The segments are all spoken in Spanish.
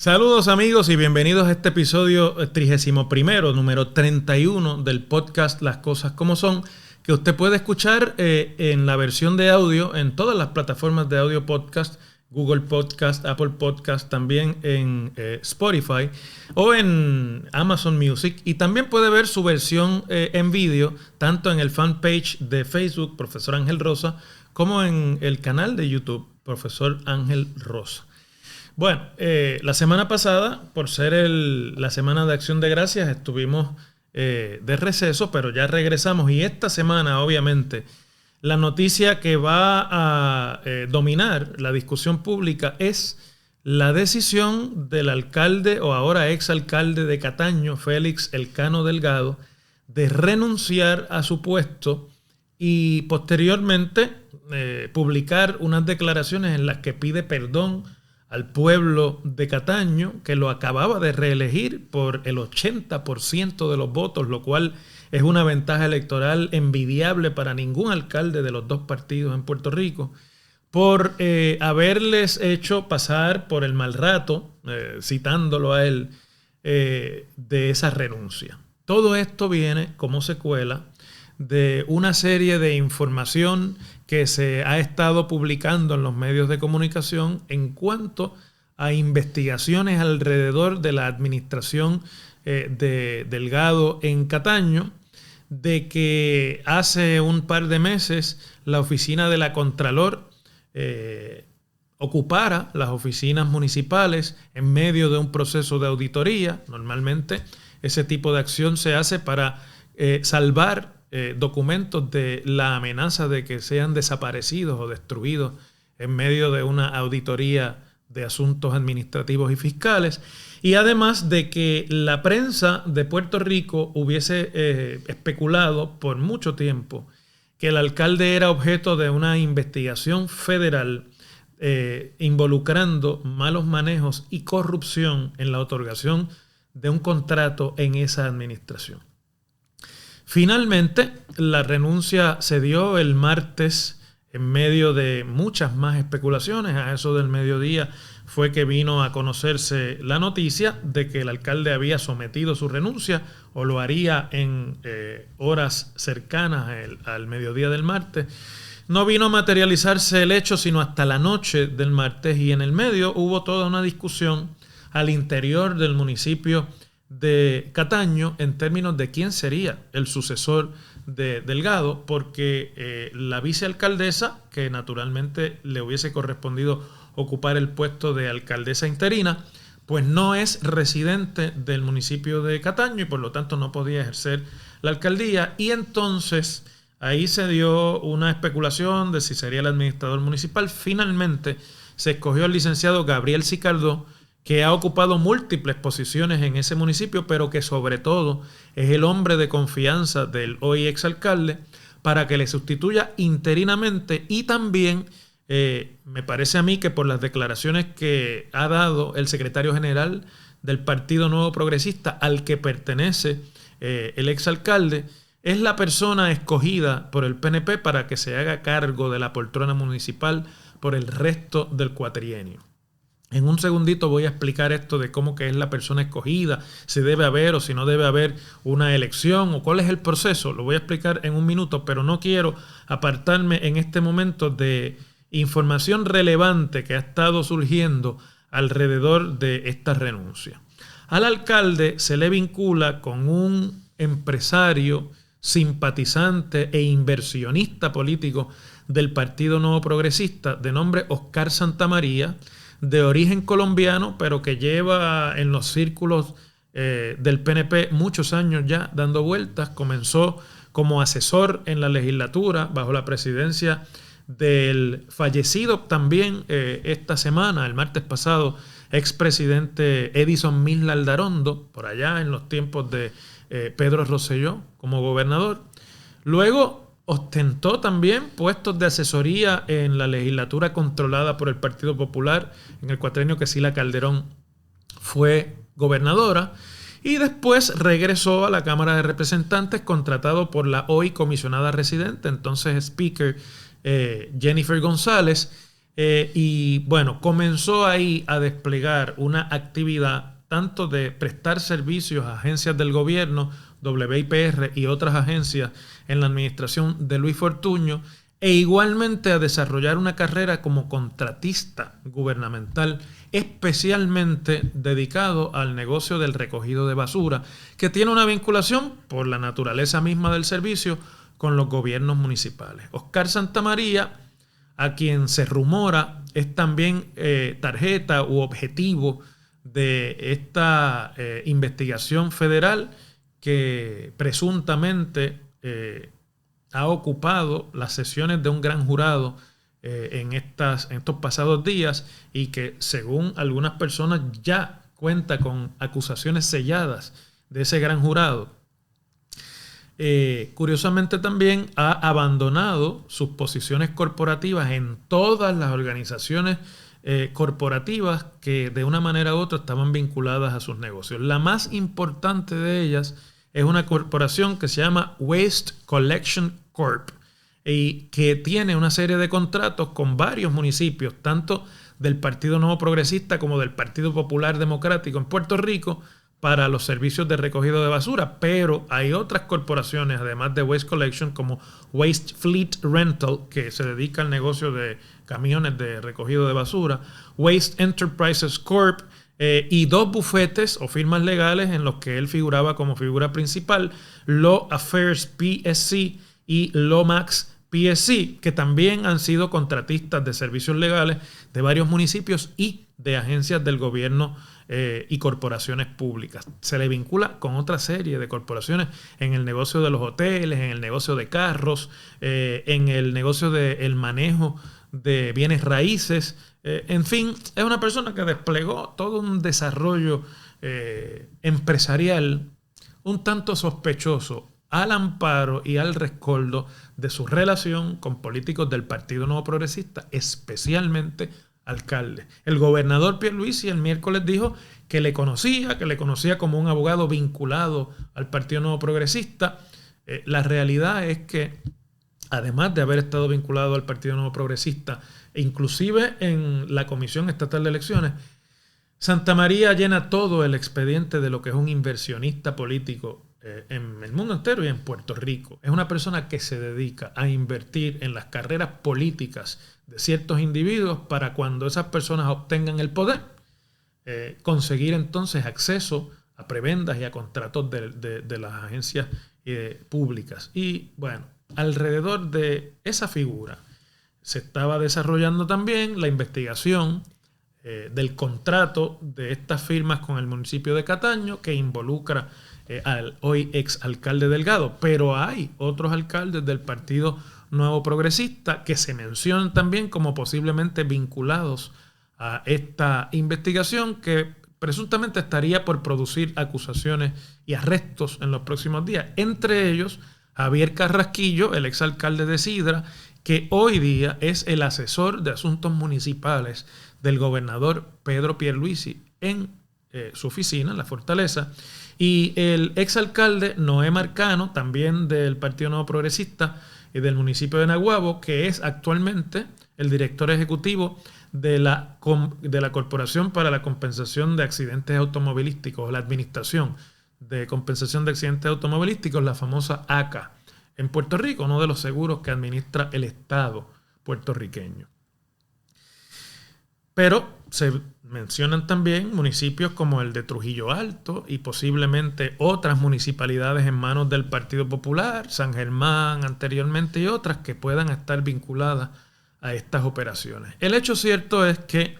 Saludos amigos y bienvenidos a este episodio 31º, número 31 del podcast Las Cosas Como Son, que usted puede escuchar en la versión de audio en todas las plataformas de audio podcast, Google Podcast, Apple Podcast, también en Spotify o en Amazon Music. Y también puede ver su versión en vídeo, tanto en el fanpage de Facebook, Profesor Ángel Rosa, como en el canal de YouTube, Profesor Ángel Rosa. Bueno, la semana pasada, por ser la Semana de Acción de Gracias, estuvimos de receso, pero ya regresamos. Y esta semana, obviamente, la noticia que va a dominar la discusión pública es la decisión del alcalde o ahora exalcalde de Cataño, Félix Elcano Delgado, de renunciar a su puesto y posteriormente publicar unas declaraciones en las que pide perdón al pueblo de Cataño, que lo acababa de reelegir por el 80% de los votos, lo cual es una ventaja electoral envidiable para ningún alcalde de los dos partidos en Puerto Rico, por haberles hecho pasar por el mal rato, citándolo a él, de esa renuncia. Todo esto viene como secuela de una serie de información que se ha estado publicando en los medios de comunicación en cuanto a investigaciones alrededor de la administración de Delgado en Cataño, de que hace un par de meses la oficina de la Contralor ocupara las oficinas municipales en medio de un proceso de auditoría. Normalmente ese tipo de acción se hace para salvar documentos de la amenaza de que sean desaparecidos o destruidos en medio de una auditoría de asuntos administrativos y fiscales, y además de que la prensa de Puerto Rico hubiese especulado por mucho tiempo que el alcalde era objeto de una investigación federal involucrando malos manejos y corrupción en la otorgación de un contrato en esa administración. Finalmente, la renuncia se dio el martes en medio de muchas más especulaciones. A eso del mediodía fue que vino a conocerse la noticia de que el alcalde había sometido su renuncia o lo haría en horas cercanas al mediodía del martes. No vino a materializarse el hecho sino hasta la noche del martes, y en el medio hubo toda una discusión al interior del municipio de Cataño en términos de quién sería el sucesor de Delgado, porque la vicealcaldesa, que naturalmente le hubiese correspondido ocupar el puesto de alcaldesa interina, pues no es residente del municipio de Cataño y por lo tanto no podía ejercer la alcaldía, y entonces ahí se dio una especulación de si sería el administrador municipal. Finalmente se escogió al licenciado Gabriel Sicardó, que ha ocupado múltiples posiciones en ese municipio, pero que sobre todo es el hombre de confianza del hoy exalcalde, para que le sustituya interinamente. Y también me parece a mí que por las declaraciones que ha dado el secretario general del Partido Nuevo Progresista, al que pertenece el exalcalde, es la persona escogida por el PNP para que se haga cargo de la poltrona municipal por el resto del cuatrienio. En un segundito voy a explicar esto de cómo que es la persona escogida, si debe haber o si no debe haber una elección o cuál es el proceso. Lo voy a explicar en un minuto, pero no quiero apartarme en este momento de información relevante que ha estado surgiendo alrededor de esta renuncia. Al alcalde se le vincula con un empresario, simpatizante e inversionista político del Partido Nuevo Progresista de nombre Oscar Santamaría, de origen colombiano, pero que lleva en los círculos del PNP muchos años ya dando vueltas. Comenzó como asesor en la legislatura bajo la presidencia del fallecido también esta semana, el martes pasado, expresidente Edison Mil Aldarondo, por allá en los tiempos de Pedro Rosselló como gobernador. Luego ostentó también puestos de asesoría en la legislatura controlada por el Partido Popular en el cuatrienio que Sila Calderón fue gobernadora, y después regresó a la Cámara de Representantes contratado por la hoy comisionada residente, entonces speaker Jennifer González, Y bueno, comenzó ahí a desplegar una actividad tanto de prestar servicios a agencias del gobierno, WIPR y otras agencias en la administración de Luis Fortuño, e igualmente a desarrollar una carrera como contratista gubernamental, especialmente dedicado al negocio del recogido de basura, que tiene una vinculación, por la naturaleza misma del servicio, con los gobiernos municipales. Oscar Santamaría, a quien se rumora es también tarjeta u objetivo de esta investigación federal que presuntamente ha ocupado las sesiones de un gran jurado en estos pasados días y que según algunas personas ya cuenta con acusaciones selladas de ese gran jurado. Curiosamente también ha abandonado sus posiciones corporativas en todas las organizaciones corporativas que de una manera u otra estaban vinculadas a sus negocios. La más importante de ellas es una corporación que se llama Waste Collection Corp y que tiene una serie de contratos con varios municipios, tanto del Partido Nuevo Progresista como del Partido Popular Democrático en Puerto Rico, para los servicios de recogido de basura, pero hay otras corporaciones, además de Waste Collection, como Waste Fleet Rental, que se dedica al negocio de camiones de recogido de basura, Waste Enterprises Corp., y dos bufetes o firmas legales en los que él figuraba como figura principal, Law Affairs PSC y Lomax PSC, que también han sido contratistas de servicios legales de varios municipios y de agencias del gobierno y corporaciones públicas. Se le vincula con otra serie de corporaciones en el negocio de los hoteles, en el negocio de carros, en el negocio del manejo de bienes raíces. En fin, es una persona que desplegó todo un desarrollo empresarial un tanto sospechoso al amparo y al rescoldo de su relación con políticos del Partido Nuevo Progresista, especialmente alcaldes. El gobernador Pierluisi el miércoles dijo que le conocía como un abogado vinculado al Partido Nuevo Progresista. La realidad es que, además de haber estado vinculado al Partido Nuevo Progresista, e inclusive en la Comisión Estatal de Elecciones, Santamaría llena todo el expediente de lo que es un inversionista político en el mundo entero y en Puerto Rico. Es una persona que se dedica a invertir en las carreras políticas de ciertos individuos para cuando esas personas obtengan el poder, conseguir entonces acceso a prebendas y a contratos de las agencias públicas. Y bueno, alrededor de esa figura se estaba desarrollando también la investigación del contrato de estas firmas con el municipio de Cataño, que involucra al hoy ex alcalde Delgado, pero hay otros alcaldes del Partido Nuevo Progresista que se mencionan también como posiblemente vinculados a esta investigación, que presuntamente estaría por producir acusaciones y arrestos en los próximos días. Entre ellos, Javier Carrasquillo, el exalcalde de Sidra, que hoy día es el asesor de asuntos municipales del gobernador Pedro Pierluisi en su oficina, en la Fortaleza, y el exalcalde Noé Marcano, también del Partido Nuevo Progresista y del municipio de Naguabo, que es actualmente el director ejecutivo de la Corporación para la Compensación de Accidentes Automovilísticos, la Administración de Compensación de Accidentes Automovilísticos, la famosa ACA, en Puerto Rico, uno de los seguros que administra el Estado puertorriqueño. Pero se mencionan también municipios como el de Trujillo Alto y posiblemente otras municipalidades en manos del Partido Popular, San Germán anteriormente y otras que puedan estar vinculadas a estas operaciones. El hecho cierto es que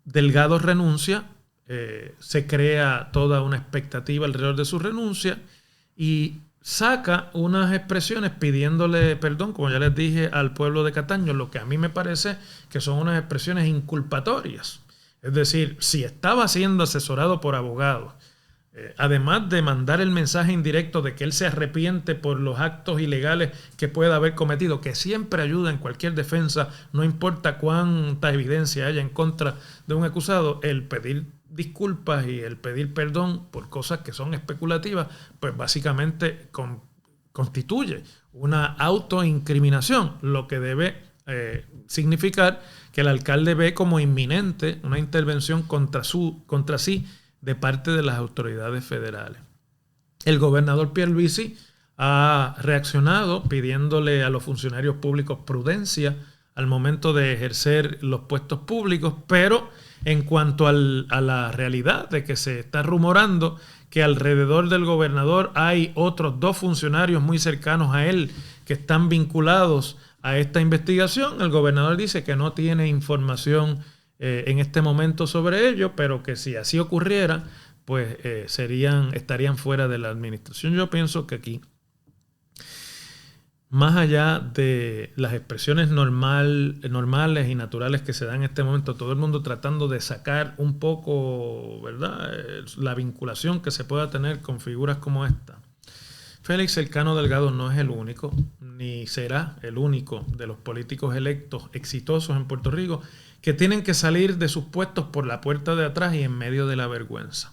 Delgado renuncia, se crea toda una expectativa alrededor de su renuncia y saca unas expresiones pidiéndole perdón, como ya les dije, al pueblo de Cataño, lo que a mí me parece que son unas expresiones inculpatorias. Es decir, si estaba siendo asesorado por abogados, además de mandar el mensaje indirecto de que él se arrepiente por los actos ilegales que pueda haber cometido, que siempre ayuda en cualquier defensa, no importa cuánta evidencia haya en contra de un acusado, el pedir disculpas y el pedir perdón por cosas que son especulativas, pues básicamente constituye una autoincriminación, lo que debe significar que el alcalde ve como inminente una intervención contra sí de parte de las autoridades federales. El gobernador Pierluisi ha reaccionado pidiéndole a los funcionarios públicos prudencia al momento de ejercer los puestos públicos, pero en cuanto a la realidad de que se está rumorando que alrededor del gobernador hay otros 2 funcionarios muy cercanos a él que están vinculados a esta investigación, el gobernador dice que no tiene información en este momento sobre ello, pero que si así ocurriera, pues estarían fuera de la administración. Yo pienso que aquí, más allá de las expresiones normales y naturales que se dan en este momento, todo el mundo tratando de sacar un poco, ¿verdad?, la vinculación que se pueda tener con figuras como esta. Félix Elcano Delgado no es el único, ni será el único de los políticos electos exitosos en Puerto Rico que tienen que salir de sus puestos por la puerta de atrás y en medio de la vergüenza.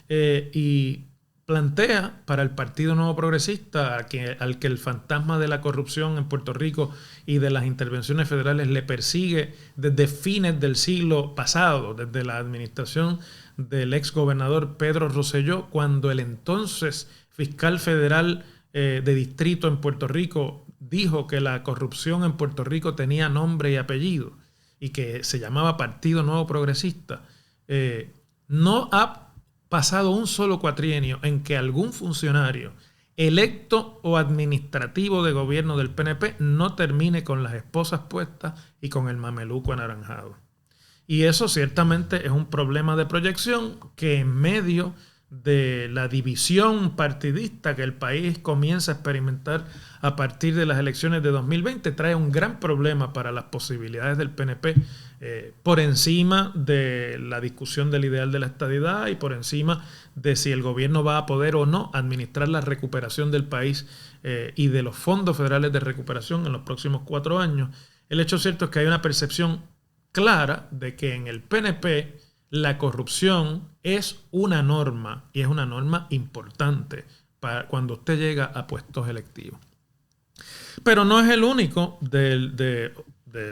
Y plantea para el Partido Nuevo Progresista, al que el fantasma de la corrupción en Puerto Rico y de las intervenciones federales le persigue desde fines del siglo pasado, desde la administración del ex gobernador Pedro Rosselló, cuando el entonces fiscal federal de distrito en Puerto Rico dijo que la corrupción en Puerto Rico tenía nombre y apellido y que se llamaba Partido Nuevo Progresista. No ha pasado un solo cuatrienio en que algún funcionario electo o administrativo de gobierno del PNP no termine con las esposas puestas y con el mameluco anaranjado. Y eso ciertamente es un problema de proyección que en medio de la división partidista que el país comienza a experimentar a partir de las elecciones de 2020 trae un gran problema para las posibilidades del PNP por encima de la discusión del ideal de la estadidad y por encima de si el gobierno va a poder o no administrar la recuperación del país y de los fondos federales de recuperación en los próximos 4 años. El hecho cierto es que hay una percepción clara de que en el PNP la corrupción es una norma y es una norma importante para cuando usted llega a puestos electivos. Pero no es el único de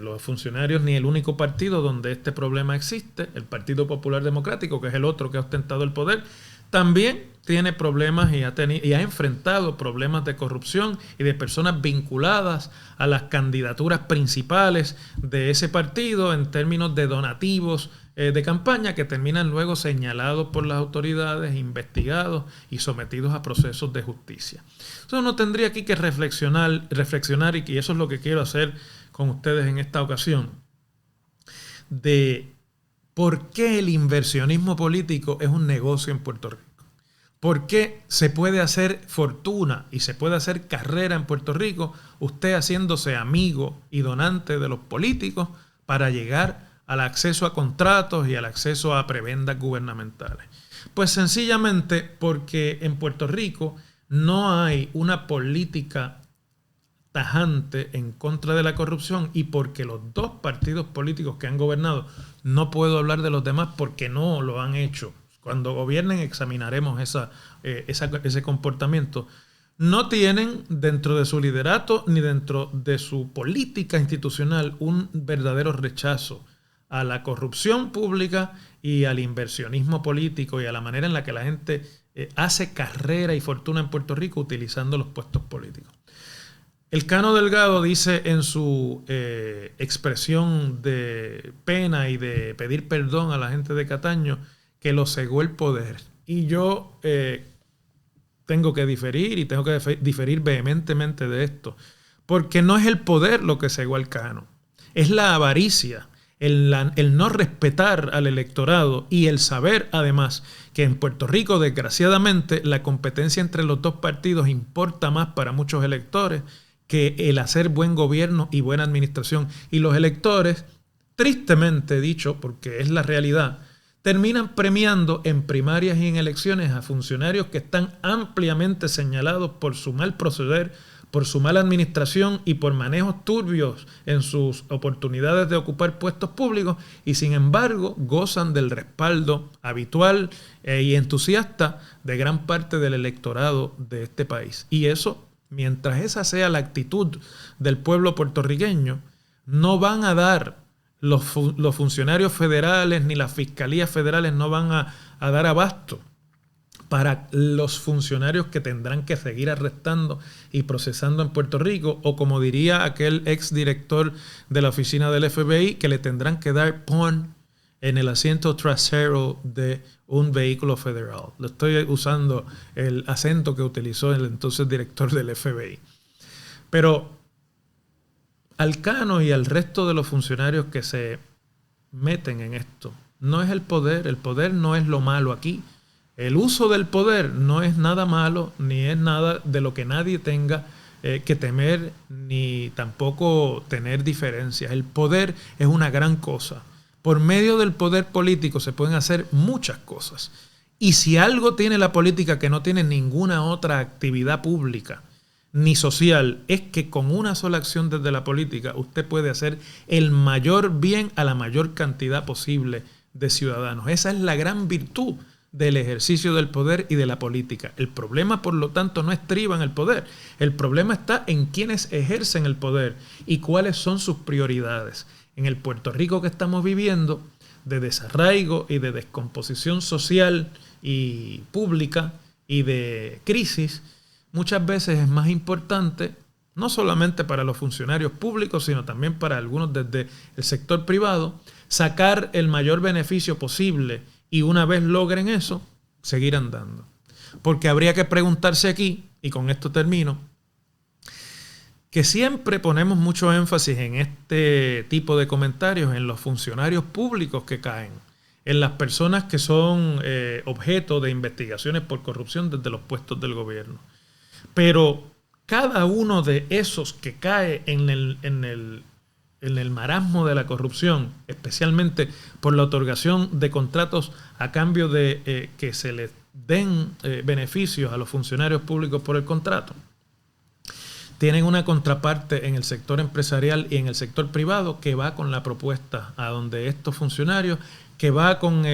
los funcionarios ni el único partido donde este problema existe. El Partido Popular Democrático, que es el otro que ha ostentado el poder, también tiene problemas y ha enfrentado problemas de corrupción y de personas vinculadas a las candidaturas principales de ese partido en términos de donativos de campaña que terminan luego señalados por las autoridades, investigados y sometidos a procesos de justicia. Entonces uno tendría aquí que reflexionar y eso es lo que quiero hacer con ustedes en esta ocasión, de por qué el inversionismo político es un negocio en Puerto Rico. ¿Por qué se puede hacer fortuna y se puede hacer carrera en Puerto Rico usted haciéndose amigo y donante de los políticos para llegar al acceso a contratos y al acceso a prebendas gubernamentales? Pues sencillamente porque en Puerto Rico no hay una política tajante en contra de la corrupción y porque los 2 partidos políticos que han gobernado, no puedo hablar de los demás porque no lo han hecho. Cuando gobiernen examinaremos ese comportamiento. No tienen dentro de su liderato ni dentro de su política institucional un verdadero rechazo a la corrupción pública y al inversionismo político y a la manera en la que la gente hace carrera y fortuna en Puerto Rico utilizando los puestos políticos. Elcano Delgado dice en su expresión de pena y de pedir perdón a la gente de Cataño que lo cegó el poder. Y yo tengo que diferir y tengo que diferir vehementemente de esto, porque no es el poder lo que cegó a Elcano, es la avaricia, el no respetar al electorado y el saber además que en Puerto Rico desgraciadamente la competencia entre los 2 partidos importa más para muchos electores que el hacer buen gobierno y buena administración. Y los electores, tristemente dicho, porque es la realidad, terminan premiando en primarias y en elecciones a funcionarios que están ampliamente señalados por su mal proceder, por su mala administración y por manejos turbios en sus oportunidades de ocupar puestos públicos y sin embargo gozan del respaldo habitual y entusiasta de gran parte del electorado de este país. Y eso, mientras esa sea la actitud del pueblo puertorriqueño, no van a dar, los funcionarios federales ni las fiscalías federales no van a dar abasto para los funcionarios que tendrán que seguir arrestando y procesando en Puerto Rico, o como diría aquel exdirector de la oficina del FBI, que le tendrán que dar porn en el asiento trasero de un vehículo federal. Lo estoy usando el acento que utilizó el entonces director del FBI. Pero al Cano y al resto de los funcionarios que se meten en esto, no es el poder no es lo malo aquí. El uso del poder no es nada malo, ni es nada de lo que nadie tenga que temer, ni tampoco tener diferencias. El poder es una gran cosa. Por medio del poder político se pueden hacer muchas cosas. Y si algo tiene la política que no tiene ninguna otra actividad pública ni social, es que con una sola acción desde la política usted puede hacer el mayor bien a la mayor cantidad posible de ciudadanos. Esa es la gran virtud del ejercicio del poder y de la política. El problema, por lo tanto, no estriba en el poder. El problema está en quienes ejercen el poder y cuáles son sus prioridades. En el Puerto Rico que estamos viviendo, de desarraigo y de descomposición social y pública y de crisis, muchas veces es más importante, no solamente para los funcionarios públicos, sino también para algunos desde el sector privado, sacar el mayor beneficio posible y una vez logren eso, seguir andando. Porque habría que preguntarse aquí, y con esto termino, que siempre ponemos mucho énfasis en este tipo de comentarios, en los funcionarios públicos que caen, en las personas que son objeto de investigaciones por corrupción desde los puestos del gobierno. Pero cada uno de esos que cae en el marasmo de la corrupción, especialmente por la otorgación de contratos a cambio de que se les den beneficios a los funcionarios públicos por el contrato, tienen una contraparte en el sector empresarial y en el sector privado que va con la propuesta a donde estos funcionarios, que va con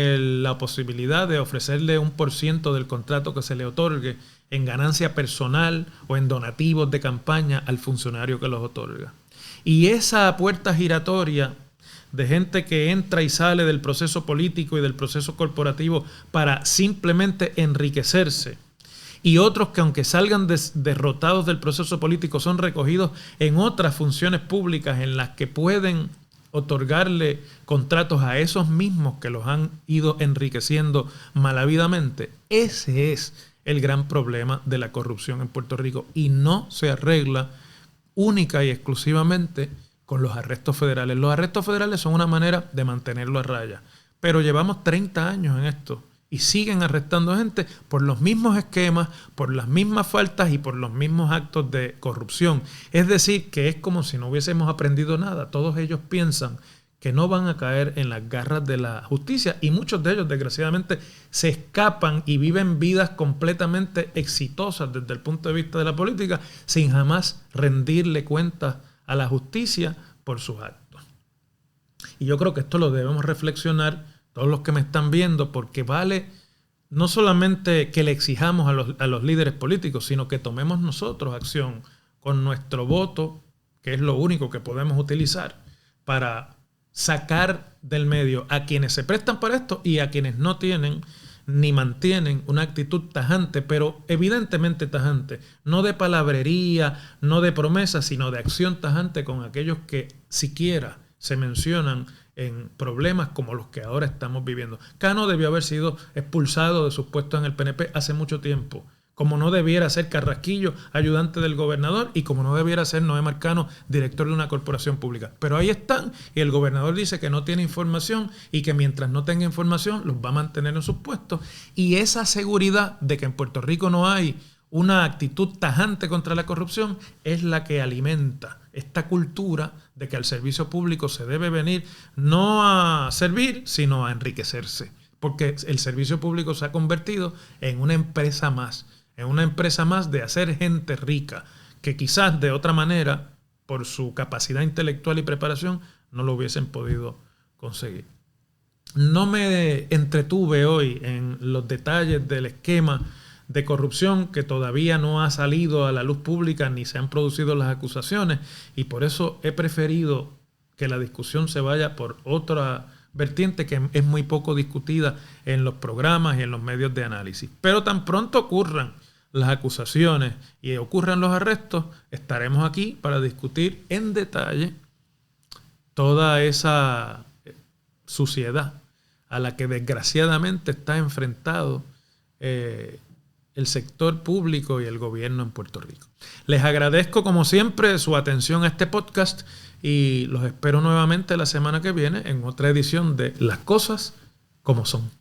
la posibilidad de ofrecerle 1% del contrato que se le otorgue en ganancia personal o en donativos de campaña al funcionario que los otorga. Y esa puerta giratoria de gente que entra y sale del proceso político y del proceso corporativo para simplemente enriquecerse, y otros que aunque salgan derrotados del proceso político son recogidos en otras funciones públicas en las que pueden otorgarle contratos a esos mismos que los han ido enriqueciendo malavidamente. Ese es el gran problema de la corrupción en Puerto Rico y no se arregla única y exclusivamente con los arrestos federales. Los arrestos federales son una manera de mantenerlo a raya, pero llevamos 30 años en esto y siguen arrestando gente por los mismos esquemas, por las mismas faltas y por los mismos actos de corrupción. Es decir, que es como si no hubiésemos aprendido nada. Todos ellos piensan que no van a caer en las garras de la justicia y muchos de ellos, desgraciadamente, se escapan y viven vidas completamente exitosas desde el punto de vista de la política sin jamás rendirle cuentas a la justicia por sus actos. Y yo creo que esto lo debemos reflexionar todos los que me están viendo, porque vale no solamente que le exijamos a los líderes políticos, sino que tomemos nosotros acción con nuestro voto, que es lo único que podemos utilizar para sacar del medio a quienes se prestan para esto y a quienes no tienen ni mantienen una actitud tajante, pero evidentemente tajante, no de palabrería, no de promesa, sino de acción tajante con aquellos que siquiera se mencionan en problemas como los que ahora estamos viviendo. Cano debió haber sido expulsado de sus puestos en el PNP hace mucho tiempo, como no debiera ser Carrasquillo, ayudante del gobernador, y como no debiera ser Noé Marcano, director de una corporación pública. Pero ahí están, y el gobernador dice que no tiene información y que mientras no tenga información los va a mantener en sus puestos. Y esa seguridad de que en Puerto Rico no hay una actitud tajante contra la corrupción es la que alimenta esta cultura de que al servicio público se debe venir no a servir, sino a enriquecerse. Porque el servicio público se ha convertido en una empresa más de hacer gente rica, que quizás de otra manera, por su capacidad intelectual y preparación, no lo hubiesen podido conseguir. No me entretuve hoy en los detalles del esquema de corrupción que todavía no ha salido a la luz pública ni se han producido las acusaciones, y por eso he preferido que la discusión se vaya por otra vertiente que es muy poco discutida en los programas y en los medios de análisis. Pero tan pronto ocurran las acusaciones y ocurran los arrestos, estaremos aquí para discutir en detalle toda esa suciedad a la que desgraciadamente está enfrentado el sector público y el gobierno en Puerto Rico. Les agradezco como siempre su atención a este podcast y los espero nuevamente la semana que viene en otra edición de Las Cosas como Son.